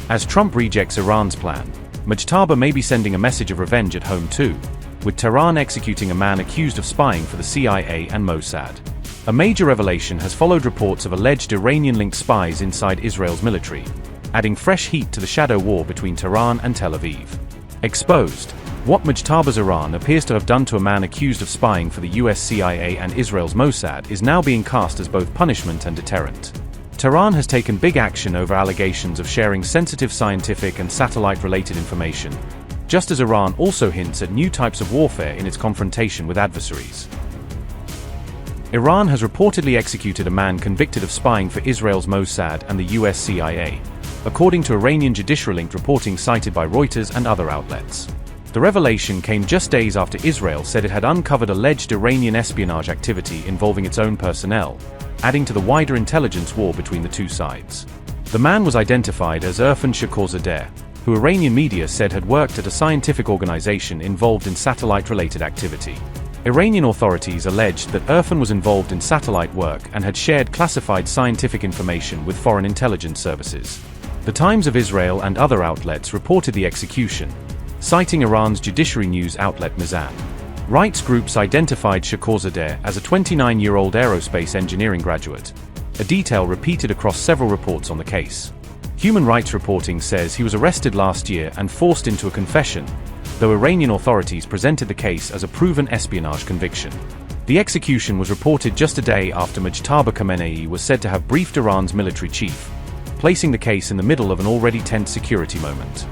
As Trump rejects Iran's plan, Mojtaba may be sending a message of revenge at home too, with Tehran executing a man accused of spying for the CIA and Mossad. A major revelation has followed reports of alleged Iranian-linked spies inside Israel's military, adding fresh heat to the shadow war between Tehran and Tel Aviv. Exposed. What Mojtaba's Iran appears to have done to a man accused of spying for the US CIA and Israel's Mossad is now being cast as both punishment and deterrent. Tehran has taken big action over allegations of sharing sensitive scientific and satellite-related information, just as Iran also hints at new types of warfare in its confrontation with adversaries. Iran has reportedly executed a man convicted of spying for Israel's Mossad and the US CIA, according to Iranian judiciary-linked reporting cited by Reuters and other outlets. The revelation came just days after Israel said it had uncovered alleged Iranian espionage activity involving its own personnel, adding to the wider intelligence war between the two sides. The man was identified as Erfan Shakourzadeh, who Iranian media said had worked at a scientific organization involved in satellite-related activity. Iranian authorities alleged that Erfan was involved in satellite work and had shared classified scientific information with foreign intelligence services. The Times of Israel and other outlets reported the execution, citing Iran's judiciary news outlet Mizan. Rights groups identified Shakourzadeh as a 29-year-old aerospace engineering graduate, a detail repeated across several reports on the case. Human rights reporting says he was arrested last year and forced into a confession, though Iranian authorities presented the case as a proven espionage conviction. The execution was reported just a day after Mojtaba Khamenei was said to have briefed Iran's military chief, placing the case in the middle of an already tense security moment.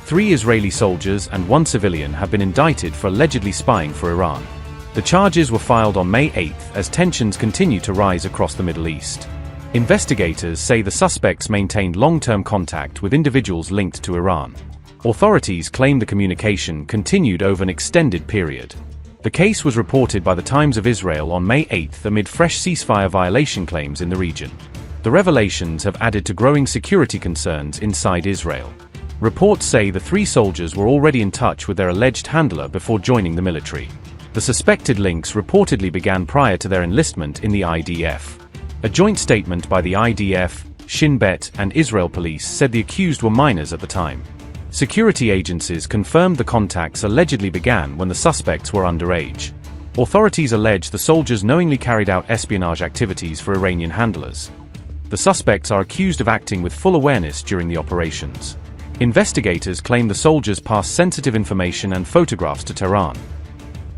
3 Israeli soldiers and 1 civilian have been indicted for allegedly spying for Iran. The charges were filed on May 8 as tensions continue to rise across the Middle East. Investigators say the suspects maintained long-term contact with individuals linked to Iran. Authorities claim the communication continued over an extended period. The case was reported by the Times of Israel on May 8 amid fresh ceasefire violation claims in the region. The revelations have added to growing security concerns inside Israel. Reports say the 3 soldiers were already in touch with their alleged handler before joining the military. The suspected links reportedly began prior to their enlistment in the IDF. A joint statement by the IDF, Shin Bet, and Israel police said the accused were minors at the time. Security agencies confirmed the contacts allegedly began when the suspects were underage. Authorities allege the soldiers knowingly carried out espionage activities for Iranian handlers. The suspects are accused of acting with full awareness during the operations. Investigators claim the soldiers passed sensitive information and photographs to Tehran.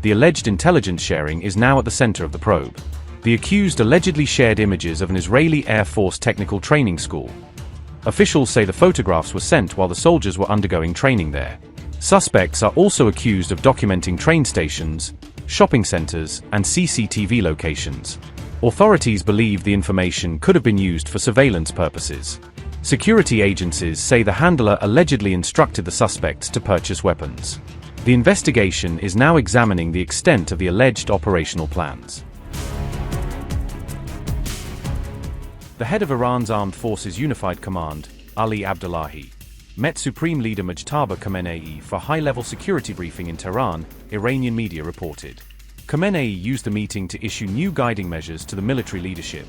The alleged intelligence sharing is now at the center of the probe. The accused allegedly shared images of an Israeli Air Force technical training school. Officials say the photographs were sent while the soldiers were undergoing training there. Suspects are also accused of documenting train stations, shopping centers, and CCTV locations. Authorities believe the information could have been used for surveillance purposes. Security agencies say the handler allegedly instructed the suspects to purchase weapons. The investigation is now examining the extent of the alleged operational plans. The head of Iran's Armed Forces Unified Command, Ali Abdullahi, met Supreme Leader Mojtaba Khamenei for a high-level security briefing in Tehran, Iranian media reported. Khamenei used the meeting to issue new guiding measures to the military leadership,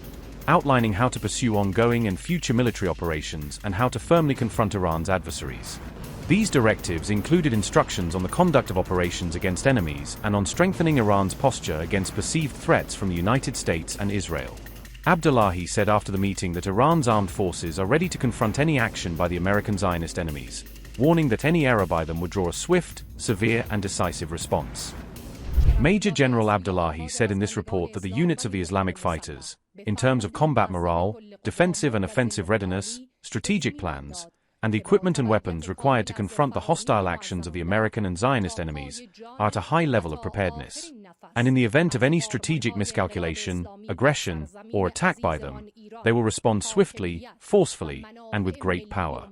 outlining how to pursue ongoing and future military operations and how to firmly confront Iran's adversaries. These directives included instructions on the conduct of operations against enemies and on strengthening Iran's posture against perceived threats from the United States and Israel. Abdullahi said after the meeting that Iran's armed forces are ready to confront any action by the American Zionist enemies, warning that any error by them would draw a swift, severe, and decisive response. Major General Abdullahi said in this report that the units of the Islamic fighters, in terms of combat morale, defensive and offensive readiness, strategic plans, and the equipment and weapons required to confront the hostile actions of the American and Zionist enemies, are at a high level of preparedness. And in the event of any strategic miscalculation, aggression, or attack by them, they will respond swiftly, forcefully, and with great power.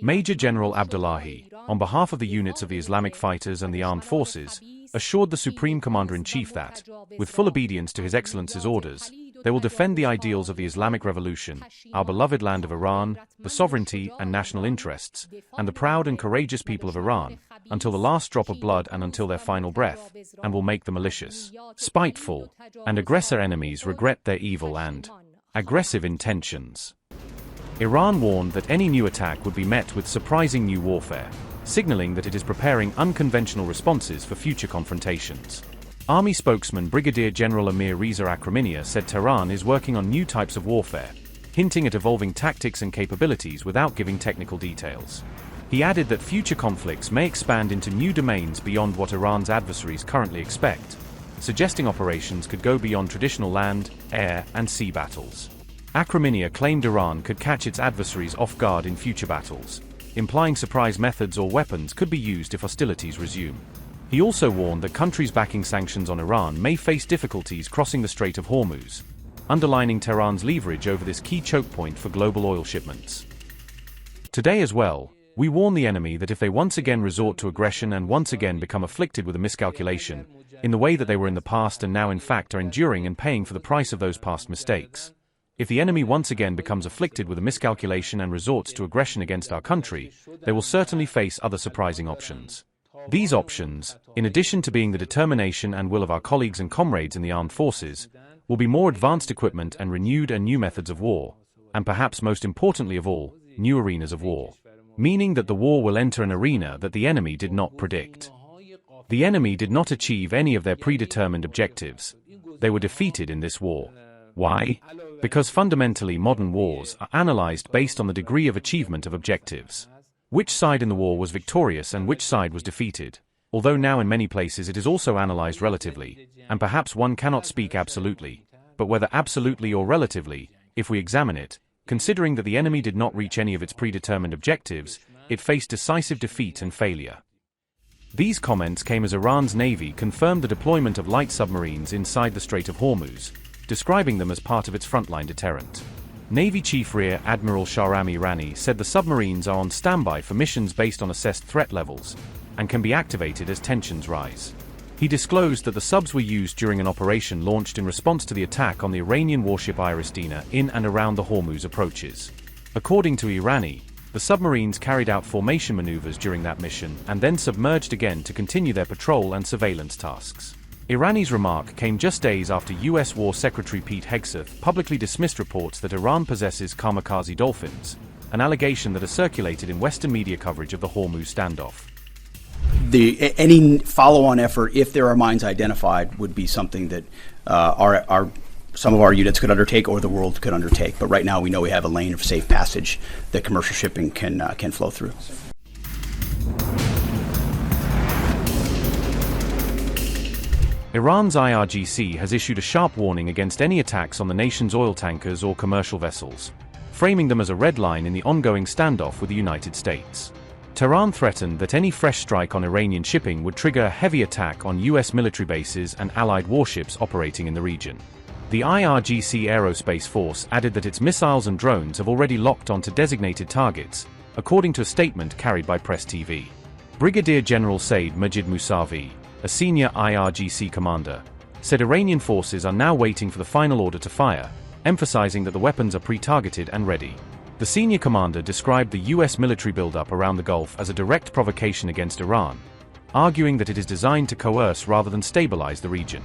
Major General Abdullahi, on behalf of the units of the Islamic fighters and the armed forces, assured the Supreme Commander-in-Chief that, with full obedience to His Excellency's orders, they will defend the ideals of the Islamic Revolution, our beloved land of Iran, the sovereignty and national interests, and the proud and courageous people of Iran, until the last drop of blood and until their final breath, and will make the malicious, spiteful, and aggressor enemies regret their evil and Aggressive intentions. Iran warned that any new attack would be met with surprising new warfare, signaling that it is preparing unconventional responses for future confrontations. Army spokesman Brigadier General Amir Reza Akraminia said Tehran is working on new types of warfare, hinting at evolving tactics and capabilities without giving technical details. He added that future conflicts may expand into new domains beyond what Iran's adversaries currently expect, suggesting operations could go beyond traditional land, air, and sea battles. Akraminia claimed Iran could catch its adversaries off guard in future battles, implying surprise methods or weapons could be used if hostilities resume. He also warned that countries backing sanctions on Iran may face difficulties crossing the Strait of Hormuz, underlining Tehran's leverage over this key choke point for global oil shipments. Today as well, we warn the enemy that if they once again resort to aggression and once again become afflicted with a miscalculation, in the way that they were in the past and now in fact are enduring and paying for the price of those past mistakes, if the enemy once again becomes afflicted with a miscalculation and resorts to aggression against our country, they will certainly face other surprising options. These options, in addition to being the determination and will of our colleagues and comrades in the armed forces, will be more advanced equipment and renewed and new methods of war, and perhaps most importantly of all, new arenas of war. Meaning that the war will enter an arena that the enemy did not predict. The enemy did not achieve any of their predetermined objectives. They were defeated in this war. Why? Because fundamentally modern wars are analyzed based on the degree of achievement of objectives. Which side in the war was victorious and which side was defeated? Although now in many places it is also analyzed relatively, and perhaps one cannot speak absolutely, but whether absolutely or relatively, if we examine it, considering that the enemy did not reach any of its predetermined objectives, it faced decisive defeat and failure. These comments came as Iran's navy confirmed the deployment of light submarines inside the Strait of Hormuz, describing them as part of its frontline deterrent. Navy Chief Rear Admiral Shahram Irani said the submarines are on standby for missions based on assessed threat levels, and can be activated as tensions rise. He disclosed that the subs were used during an operation launched in response to the attack on the Iranian warship Iristina in and around the Hormuz approaches. According to Irani, the submarines carried out formation maneuvers during that mission and then submerged again to continue their patrol and surveillance tasks. Irani's remark came just days after U.S. War Secretary Pete Hegseth publicly dismissed reports that Iran possesses kamikaze dolphins, an allegation that has circulated in Western media coverage of the Hormuz standoff. Any follow-on effort, if there are mines identified, would be something that some of our units could undertake or the world could undertake. But right now we know we have a lane of safe passage that commercial shipping can flow through. Iran's IRGC has issued a sharp warning against any attacks on the nation's oil tankers or commercial vessels, framing them as a red line in the ongoing standoff with the United States. Tehran threatened that any fresh strike on Iranian shipping would trigger a heavy attack on U.S. military bases and allied warships operating in the region. The IRGC Aerospace Force added that its missiles and drones have already locked onto designated targets, according to a statement carried by Press TV. Brigadier General Said Majid Mousavi, a senior IRGC commander, said Iranian forces are now waiting for the final order to fire, emphasizing that the weapons are pre-targeted and ready. The senior commander described the U.S. military buildup around the Gulf as a direct provocation against Iran, arguing that it is designed to coerce rather than stabilize the region.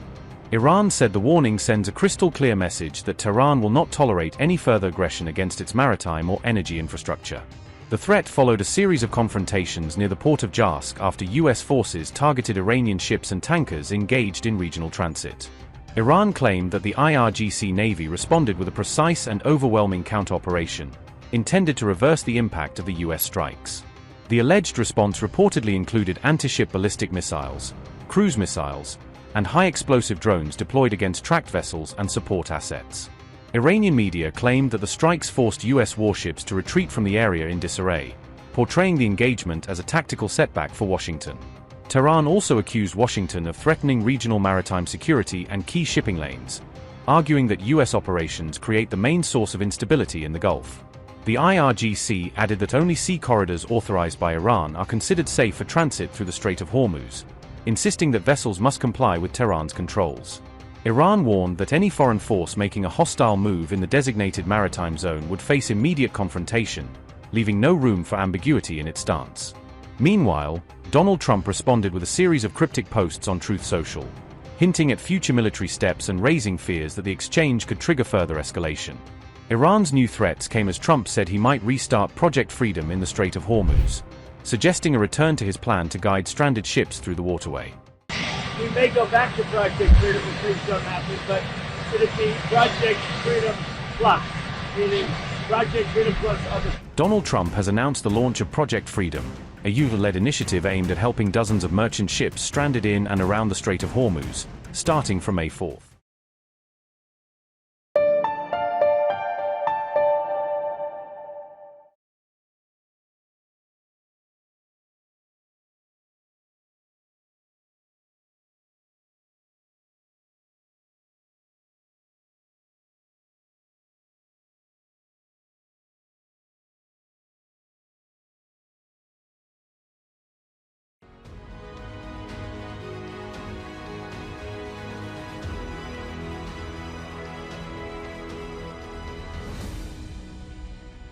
Iran said the warning sends a crystal-clear message that Tehran will not tolerate any further aggression against its maritime or energy infrastructure. The threat followed a series of confrontations near the port of Jarsk after U.S. forces targeted Iranian ships and tankers engaged in regional transit. Iran claimed that the IRGC Navy responded with a precise and overwhelming counter-operation, intended to reverse the impact of the U.S. strikes. The alleged response reportedly included anti-ship ballistic missiles, cruise missiles, and high-explosive drones deployed against tracked vessels and support assets. Iranian media claimed that the strikes forced U.S. warships to retreat from the area in disarray, portraying the engagement as a tactical setback for Washington. Tehran also accused Washington of threatening regional maritime security and key shipping lanes, arguing that U.S. operations create the main source of instability in the Gulf. The IRGC added that only sea corridors authorized by Iran are considered safe for transit through the Strait of Hormuz, insisting that vessels must comply with Tehran's controls. Iran warned that any foreign force making a hostile move in the designated maritime zone would face immediate confrontation, leaving no room for ambiguity in its stance. Meanwhile, Donald Trump responded with a series of cryptic posts on Truth Social, hinting at future military steps and raising fears that the exchange could trigger further escalation. Iran's new threats came as Trump said he might restart Project Freedom in the Strait of Hormuz, suggesting a return to his plan to guide stranded ships through the waterway. We may go back to Project Freedom if things don't happen, but should it be Project Freedom Plus, meaning Project Freedom Plus other? Donald Trump has announced the launch of Project Freedom, a UN-led initiative aimed at helping dozens of merchant ships stranded in and around the Strait of Hormuz, starting from May 4.